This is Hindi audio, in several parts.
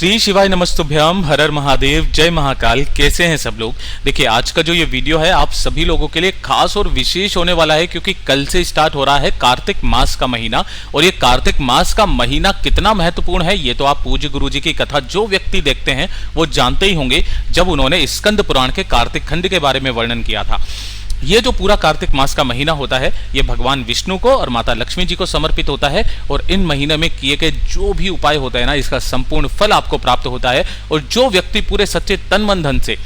श्री शिवाय नमस्तुभ्यम, हर हर महादेव, जय महाकाल। कैसे हैं सब लोग। देखिए आज का जो ये वीडियो है आप सभी लोगों के लिए खास और विशेष होने वाला है, क्योंकि कल से स्टार्ट हो रहा है कार्तिक मास का महीना। और ये कार्तिक मास का महीना कितना महत्वपूर्ण है ये तो आप पूज्य गुरु जी की कथा जो व्यक्ति देखते हैं वो जानते ही होंगे, जब उन्होंने स्कंद पुराण के कार्तिक खंड के बारे में वर्णन किया था। ये जो पूरा कार्तिक मास का महीना होता है ये भगवान विष्णु को और माता लक्ष्मी जी को समर्पित होता है। और इन महीने में किए गए जो भी उपाय होता है ना, इसका संपूर्ण फल आपको प्राप्त होता है। और जो व्यक्ति पूरे सच्चे तन मन धन से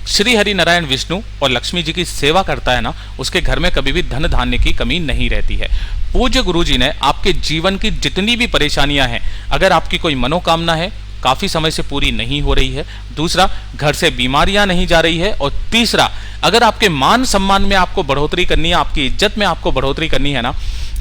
श्री हरि नारायण विष्णु और लक्ष्मी जी की सेवा करता है ना, उसके घर में कभी भी धन धान्य की कमी नहीं रहती है। पूज्य गुरु जी ने आपके जीवन की जितनी भी परेशानियां हैं, अगर आपकी कोई मनोकामना है काफी समय से पूरी नहीं हो रही है, दूसरा घर से बीमारियां नहीं जा रही है, और तीसरा अगर आपके मान सम्मान में आपको बढ़ोतरी करनी है, आपकी इज्जत में आपको बढ़ोतरी करनी है ना,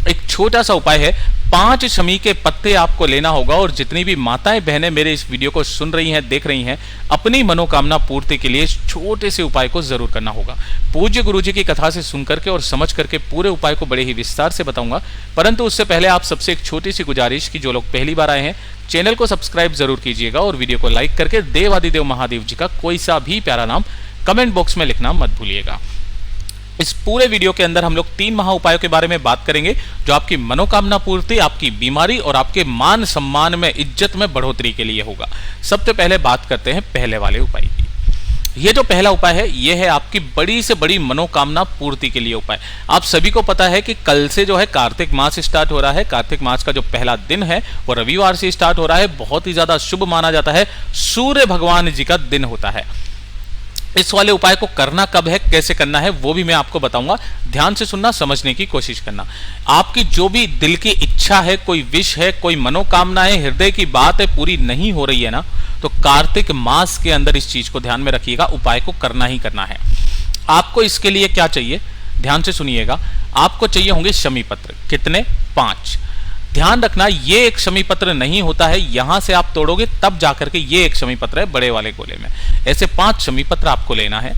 एक छोटा सा उपाय है। 5 शमी के पत्ते आपको लेना होगा। और जितनी भी माताएं बहनें मेरे इस वीडियो को सुन रही हैं, देख रही हैं, अपनी मनोकामना पूर्ति के लिए इस छोटे से उपाय को जरूर करना होगा। पूज्य गुरु जी की कथा से सुन करके और समझ करके पूरे उपाय को बड़े ही विस्तार से बताऊंगा, परंतु उससे पहले आप सबसे एक छोटी सी गुजारिश की जो लोग पहली बार आए हैं चैनल को सब्सक्राइब जरूर कीजिएगा और वीडियो को लाइक करके देवादिदेव महादेव जी का कोई सा भी प्यारा नाम कमेंट बॉक्स में लिखना मत भूलिएगा। इस पूरे वीडियो के अंदर हम लोग 3 महा उपायों के बारे में बात करेंगे जो आपकी मनोकामना पूर्ति, आपकी बीमारी और आपके मान सम्मान में, इज्जत में बढ़ोतरी के लिए होगा। सबसे पहले बात करते हैं पहले वाले उपाय की। ये जो पहला उपाय है ये है आपकी बड़ी से बड़ी मनोकामना पूर्ति के लिए उपाय। आप सभी को पता है कि कल से जो है कार्तिक मास स्टार्ट हो रहा है। कार्तिक मास का जो पहला दिन है वो रविवार से स्टार्ट हो रहा है। बहुत ही ज्यादा शुभ माना जाता है, सूर्य भगवान जी का दिन होता है। इस वाले उपाय को करना कब है, कैसे करना है, वो भी मैं आपको बताऊंगा। ध्यान से सुनना, समझने की कोशिश करना। आपकी जो भी दिल की इच्छा है, कोई विश है, कोई मनोकामना है, हृदय की बात है, पूरी नहीं हो रही है ना, तो कार्तिक मास के अंदर इस चीज को ध्यान में रखिएगा, उपाय को करना ही करना है। आपको इसके लिए क्या चाहिए, ध्यान से सुनिएगा। आपको चाहिए होंगे शमी पत्र। कितने? 5। ध्यान रखना, ये एक शमी पत्र नहीं होता है, यहां से आप तोड़ोगे तब जाकर के ये एक शमी पत्र है बड़े वाले गोले में। ऐसे 5 शमी पत्र आपको लेना है।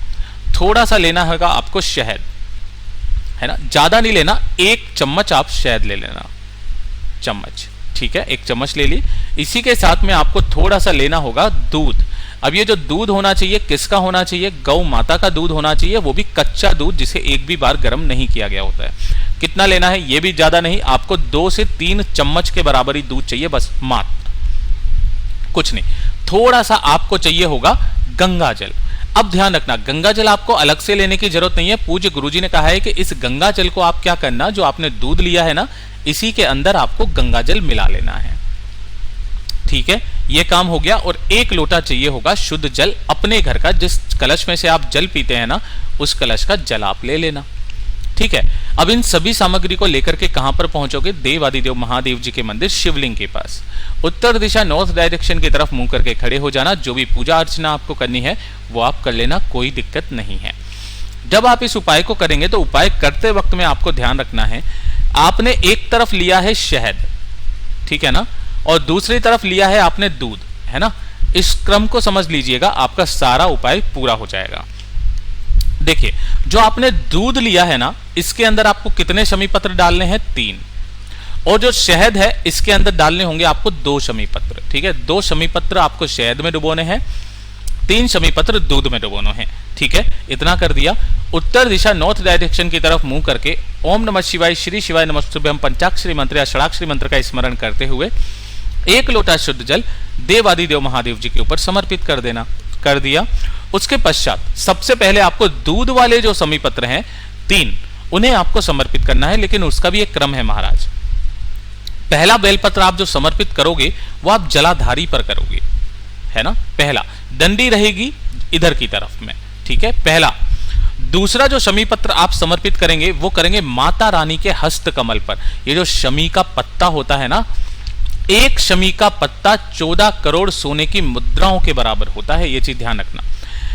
थोड़ा सा लेना होगा आपको शहद, है ना, ज्यादा नहीं लेना। 1 चम्मच आप शहद ले लेना, चम्मच, ठीक है, 1 चम्मच ले ली। इसी के साथ में आपको थोड़ा सा लेना होगा दूध। अब ये जो दूध होना चाहिए किसका होना चाहिए? गौ माता का दूध होना चाहिए, वो भी कच्चा दूध जिसे एक भी बार गर्म नहीं किया गया होता है। कितना लेना है? ये भी ज्यादा नहीं, आपको 2 से 3 चम्मच के बराबर ही दूध चाहिए, बस, मात्र, कुछ नहीं। थोड़ा सा आपको चाहिए होगा गंगा जल। अब ध्यान रखना, गंगा जल आपको अलग से लेने की जरूरत नहीं है। पूज्य गुरुजी ने कहा है कि इस गंगा जल को आप क्या करना, जो आपने दूध लिया है ना, इसी के अंदर आपको गंगा जल मिला लेना है, ठीक है। यह काम हो गया। और 1 लोटा चाहिए होगा शुद्ध जल, अपने घर का, जिस कलश में से आप जल पीते हैं ना, उस कलश का जल आप ले लेना, ठीक है। अब इन सभी सामग्री को लेकर के कहां पर पहुंचोगे? देवादिदेव महादेव जी के मंदिर शिवलिंग के पास। उत्तर दिशा, नॉर्थ डायरेक्शन की तरफ मुंह करके खड़े हो जाना। जो भी पूजा अर्चना आपको करनी है वो आप कर लेना, कोई दिक्कत नहीं है। जब आप इस उपाय को करेंगे तो उपाय करते वक्त में आपको ध्यान रखना है, आपने एक तरफ लिया है शहद, ठीक है ना, और दूसरी तरफ लिया है आपने दूध, है ना। इस क्रम को समझ लीजिएगा, आपका सारा उपाय पूरा हो जाएगा। देखिए, जो आपने दूध लिया है ना, इसके अंदर आपको कितने शमी पत्र डालने हैं? 3। और जो शहद है इसके अंदर डालने होंगे आपको 2 शमी पत्र, ठीक है। 2 शमी पत्र आपको शहद में डुबोने हैं, 3 शमी पत्र दूध में डुबोने हैं, ठीक है। इतना कर दिया। उत्तर दिशा, नॉर्थ डायरेक्शन की तरफ मुंह करके ओम नमः शिवाय, श्री शिवाय नमस्तुभ्यम पंचाक्षरी मंत्र या षडाक्षरी मंत्र का स्मरण करते हुए 1 लोटा शुद्ध जल देवादिदेव महादेव जी के ऊपर समर्पित कर देना। कर दिया। उसके पश्चात सबसे पहले आपको दूध वाले जो शमी पत्र हैं 3, उन्हें आपको समर्पित करना है, लेकिन उसका भी एक क्रम है महाराज। पहला बेलपत्र आप जो समर्पित करोगे वो आप जलाधारी पर करोगे, है ना। पहला डंडी रहेगी इधर की तरफ में, ठीक है, पहला। दूसरा जो शमी पत्र आप समर्पित करेंगे वो करेंगे माता रानी के हस्त कमल पर। ये जो शमी का पत्ता होता है ना, 1 शमी का पत्ता 14 करोड़ सोने की मुद्राओं के बराबर होता है, ये चीज ध्यान रखना।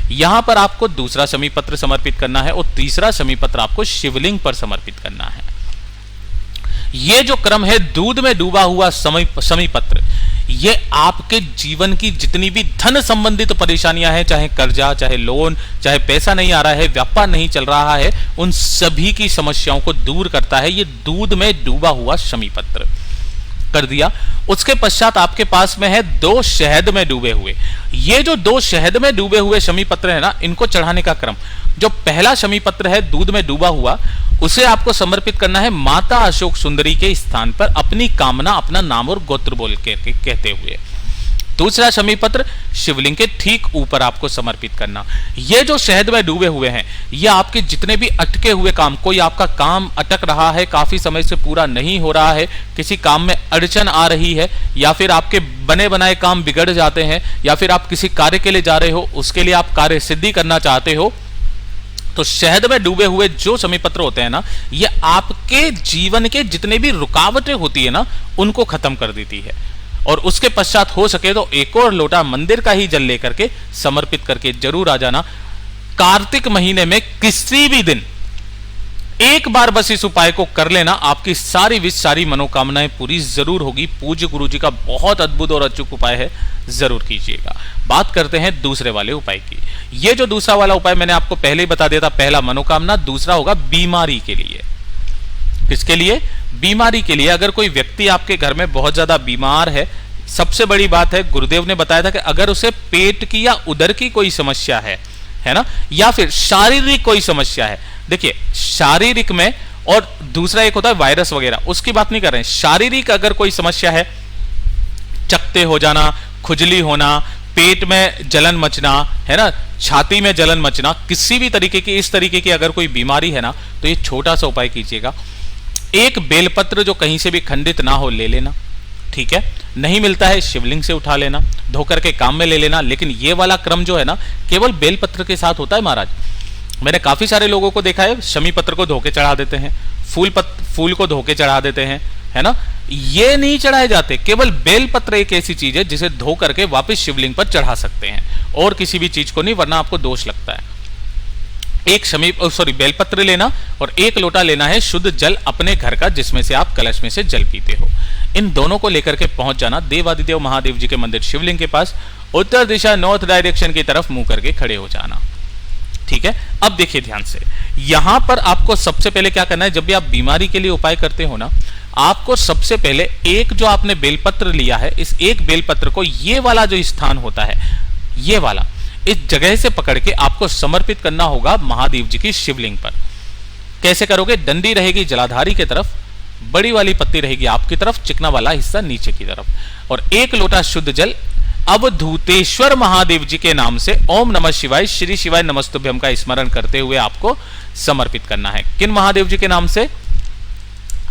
यहां पर आपको दूसरा शमी पत्र समर्पित करना है और तीसरा शमी पत्र आपको शिवलिंग पर समर्पित करना है। यह जो क्रम है, दूध में डूबा हुआ शमी पत्र, ये आपके जीवन की जितनी भी धन संबंधित परेशानियां हैं, चाहे कर्जा, चाहे लोन, चाहे पैसा नहीं आ रहा है, व्यापार नहीं चल रहा है, उन सभी की समस्याओं को दूर करता है ये दूध में डूबा हुआ शमी पत्र। कर दिया। उसके पश्चात आपके पास में है 2 शहद में डूबे हुए। ये जो 2 शहद में डूबे हुए शमी पत्र है ना, इनको चढ़ाने का क्रम, जो पहला शमी पत्र है दूध में डूबा हुआ, उसे आपको समर्पित करना है माता अशोक सुंदरी के स्थान पर, अपनी कामना, अपना नाम और गोत्र बोल के कहते हुए। दूसरा शमी पत्र शिवलिंग के ठीक ऊपर आपको समर्पित करना। ये जो शहद में डूबे हुए हैं, ये आपके जितने भी अटके हुए काम, कोई आपका काम अटक रहा है, काफी समय से पूरा नहीं हो रहा है, किसी काम में अड़चन आ रही है, या फिर आपके बने बनाए काम बिगड़ जाते हैं, या फिर आप किसी कार्य के लिए जा रहे हो, उसके लिए आप कार्य सिद्धि करना चाहते हो, तो शहद में डूबे हुए जो शमी पत्र होते हैं ना, ये आपके जीवन के जितने भी रुकावटें होती है ना, उनको खत्म कर देती है। और उसके पश्चात हो सके तो एक और लोटा मंदिर का ही जल लेकर के समर्पित करके जरूर आ जाना। कार्तिक महीने में किसी भी दिन एक बार बस इस उपाय को कर लेना, आपकी सारी विश, सारी मनोकामनाएं पूरी जरूर होगी। पूज्य गुरु जी का बहुत अद्भुत और अचूक उपाय है, जरूर कीजिएगा। बात करते हैं दूसरे वाले उपाय की। ये जो दूसरा वाला उपाय मैंने आपको पहले ही बता दिया था, पहला मनोकामना, दूसरा होगा बीमारी के लिए। किसके लिए? बीमारी के लिए। अगर कोई व्यक्ति आपके घर में बहुत ज्यादा बीमार है, सबसे बड़ी बात है, गुरुदेव ने बताया था कि अगर उसे पेट की या उदर की कोई समस्या है ना, या फिर शारीरिक कोई समस्या है, देखिए शारीरिक में, और दूसरा एक होता है वायरस वगैरह, उसकी बात नहीं कर रहे हैं। शारीरिक अगर कोई समस्या है, चकते हो जाना, खुजली होना, पेट में जलन मचना, है ना, छाती में जलन मचना, किसी भी तरीके की, इस तरीके की अगर कोई बीमारी है ना, तो ये छोटा सा उपाय कीजिएगा। एक बेलपत्र जो कहीं से भी खंडित ना हो ले लेना, ठीक है। नहीं मिलता है शिवलिंग से उठा लेना, धोकर के काम में ले लेना। लेकिन ये वाला क्रम जो है ना, केवल बेलपत्र के साथ होता है महाराज। मैंने काफी सारे लोगों को देखा है, शमी पत्र को धोके चढ़ा देते हैं, फूल को धोके चढ़ा देते हैं, है ना। ये नहीं चढ़ाए जाते, केवल बेलपत्र एक ऐसी चीज है जिसे धो करके वापस शिवलिंग पर चढ़ा सकते हैं, और किसी भी चीज को नहीं, वरना आपको दोष लगता है। एक बेलपत्र लेना और 1 लोटा लेना है शुद्ध जल अपने घर का, जिसमें से आप कलश में से जल पीते हो। इन दोनों को लेकर के पहुंच जाना देवादिदेव महादेव जी के मंदिर शिवलिंग के पास, उत्तर दिशा नॉर्थ डायरेक्शन की तरफ मुंह करके खड़े हो जाना, ठीक है। अब देखिए ध्यान से, यहां पर आपको सबसे पहले क्या करना है, जब भी आप बीमारी के लिए उपाय करते हो ना, आपको सबसे पहले एक जो आपने बेलपत्र लिया है, इस एक बेलपत्र को, ये वाला जो स्थान होता है, ये वाला, इस जगह से पकड़ के आपको समर्पित करना होगा महादेव जी की शिवलिंग पर। कैसे करोगे? डंडी रहेगी जलाधारी की तरफ, बड़ी वाली पत्ती रहेगी आपकी तरफ, चिकना वाला हिस्सा नीचे की तरफ, और 1 लोटा शुद्ध जल अवधूतेश्वर महादेव जी के नाम से ओम नमः शिवाय, श्री शिवाय नमस्तुभ्यम का स्मरण करते हुए आपको समर्पित करना है। किन महादेव जी के नाम से?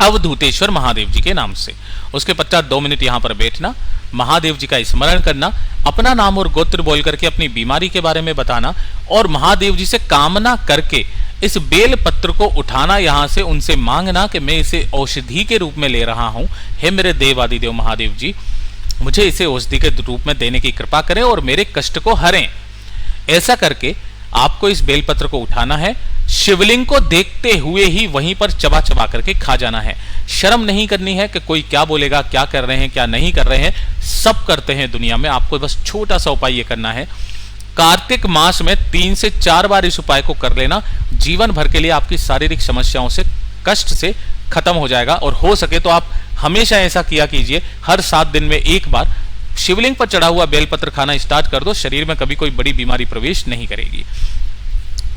अवधूतेश्वर महादेव जी के नाम से। उसके पश्चात 2 मिनट यहां पर बैठना, महादेव जी का स्मरण करना, अपना नाम और गोत्र बोल करके अपनी बीमारी के बारे में बताना, और महादेव जी से कामना करके इस बेल पत्र को उठाना, यहां से उनसे मांगना कि मैं इसे औषधि के रूप में ले रहा हूं, हे मेरे देवादिदेव महादेव जी, मुझे इसे औषधि के रूप में देने की कृपा करें और मेरे कष्ट को हरें। ऐसा करके आपको इस बेलपत्र को उठाना है, शिवलिंग को देखते हुए ही वहीं पर चबा चबा करके खा जाना है। शर्म नहीं करनी है कि कोई क्या बोलेगा, क्या कर रहे हैं, क्या नहीं कर रहे हैं, सब करते हैं दुनिया में। आपको बस छोटा सा उपाय ये करना है, कार्तिक मास में 3 से 4 बार इस उपाय को कर लेना, जीवन भर के लिए आपकी शारीरिक समस्याओं से, कष्ट से खत्म हो जाएगा। और हो सके तो आप हमेशा ऐसा किया कीजिए, हर 7 दिन में 1 बार शिवलिंग पर चढ़ा हुआ बेलपत्र खाना स्टार्ट कर दो, शरीर में कभी कोई बड़ी बीमारी प्रवेश नहीं करेगी।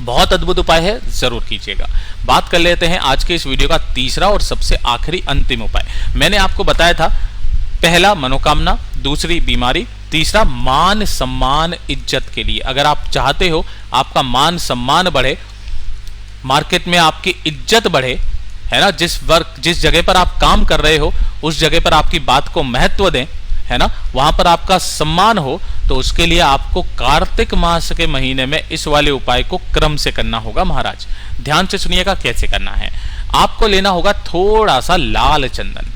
बहुत अद्भुत उपाय है, जरूर कीजिएगा। बात कर लेते हैं आज के इस वीडियो का तीसरा और सबसे आखिरी अंतिम उपाय। मैंने आपको बताया था, पहला मनोकामना, दूसरी बीमारी, तीसरा मान सम्मान इज्जत के लिए। अगर आप चाहते हो आपका मान सम्मान बढ़े, मार्केट में आपकी इज्जत बढ़े, है ना, जिस जगह पर आप काम कर रहे हो उस जगह पर आपकी बात को महत्व दें, है ना, वहां पर आपका सम्मान हो, तो उसके लिए आपको कार्तिक मास के महीने में इस वाले उपाय को क्रम से करना होगा महाराज। ध्यान से सुनिएगा कैसे करना है। आपको लेना होगा थोड़ा सा लाल चंदन।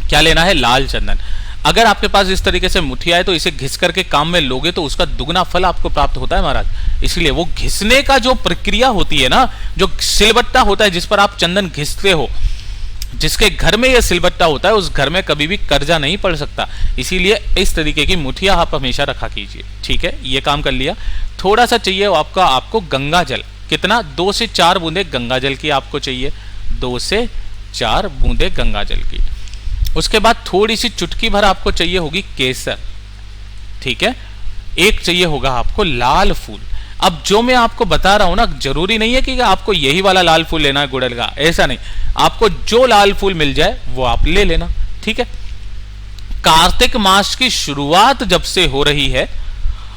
क्या लेना है? लाल चंदन। अगर आपके पास इस तरीके से मुठिया है तो इसे घिस करके काम में लोगे तो उसका दुगना फल आपको प्राप्त होता है महाराज। इसलिए वो घिसने का जो प्रक्रिया होती है ना, जो सिलबट्टा होता है जिस पर आप चंदन घिसते हो, जिसके घर में यह सिलबट्टा होता है उस घर में कभी भी कर्जा नहीं पड़ सकता। इसीलिए इस तरीके की मुठिया आप हमेशा रखा कीजिए, ठीक है। ये काम कर लिया। थोड़ा सा चाहिए आपको गंगा जल। कितना? 2 से 4 बूंदे गंगा जल की आपको चाहिए, 2 से 4 बूंदे गंगा जल की। उसके बाद थोड़ी सी चुटकी भर आपको चाहिए होगी केसर, ठीक है। एक चाहिए होगा आपको लाल फूल। अब जो मैं आपको बता रहा हूं ना, जरूरी नहीं है कि आपको यही वाला लाल फूल लेना है गुड़हल का, ऐसा नहीं, आपको जो लाल फूल मिल जाए वो आप ले लेना, ठीक है। कार्तिक मास की शुरुआत जब से हो रही है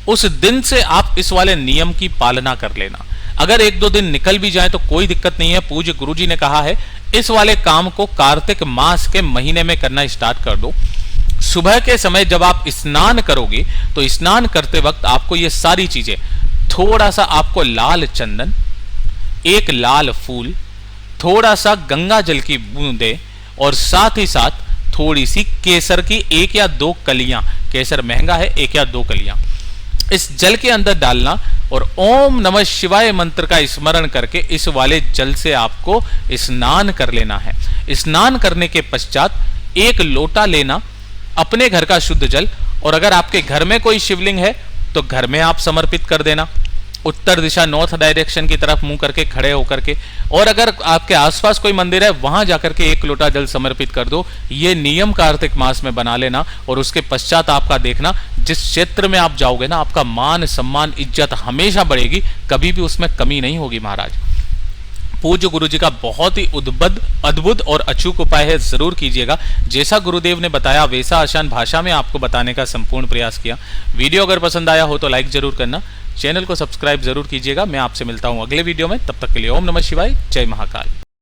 उस दिन से आप इस वाले नियम की पालना कर लेना। अगर एक दो दिन निकल भी जाए तो कोई दिक्कत नहीं है, पूज्य गुरुजी ने कहा है इस वाले काम को कार्तिक मास के महीने में करना स्टार्ट कर दो। सुबह के समय जब आप स्नान करोगे तो स्नान करते वक्त आपको ये सारी चीजें, थोड़ा सा आपको लाल चंदन, एक लाल फूल, थोड़ा सा गंगा जल की बूंदे और साथ ही साथ थोड़ी सी केसर की 1 या 2 कलियां, केसर महंगा है, 1 या 2 कलियां इस जल के अंदर डालना और ओम नमः शिवाय मंत्र का स्मरण करके इस वाले जल से आपको स्नान कर लेना है। स्नान करने के पश्चात 1 लोटा लेना अपने घर का शुद्ध जल, और अगर आपके घर में कोई शिवलिंग है तो घर में आप समर्पित कर देना, उत्तर दिशा नॉर्थ डायरेक्शन की तरफ मुंह करके खड़े होकर के, और अगर आपके आसपास कोई मंदिर है वहां जाकर के 1 लोटा जल समर्पित कर दो। ये नियम कार्तिक मास में बना लेना और उसके पश्चात आपका देखना जिस क्षेत्र में आप जाओगे ना, आपका मान सम्मान इज्जत हमेशा बढ़ेगी, कभी भी उसमें कमी नहीं होगी महाराज। पूज्य गुरु जी का बहुत ही अद्भुत और अचूक उपाय है, जरूर कीजिएगा। जैसा गुरुदेव ने बताया वैसा आसान भाषा में आपको बताने का संपूर्ण प्रयास किया। वीडियो अगर पसंद आया हो तो लाइक जरूर करना, चैनल को सब्सक्राइब जरूर कीजिएगा। मैं आपसे मिलता हूं अगले वीडियो में, तब तक के लिए ओम नमः शिवाय, जय महाकाल।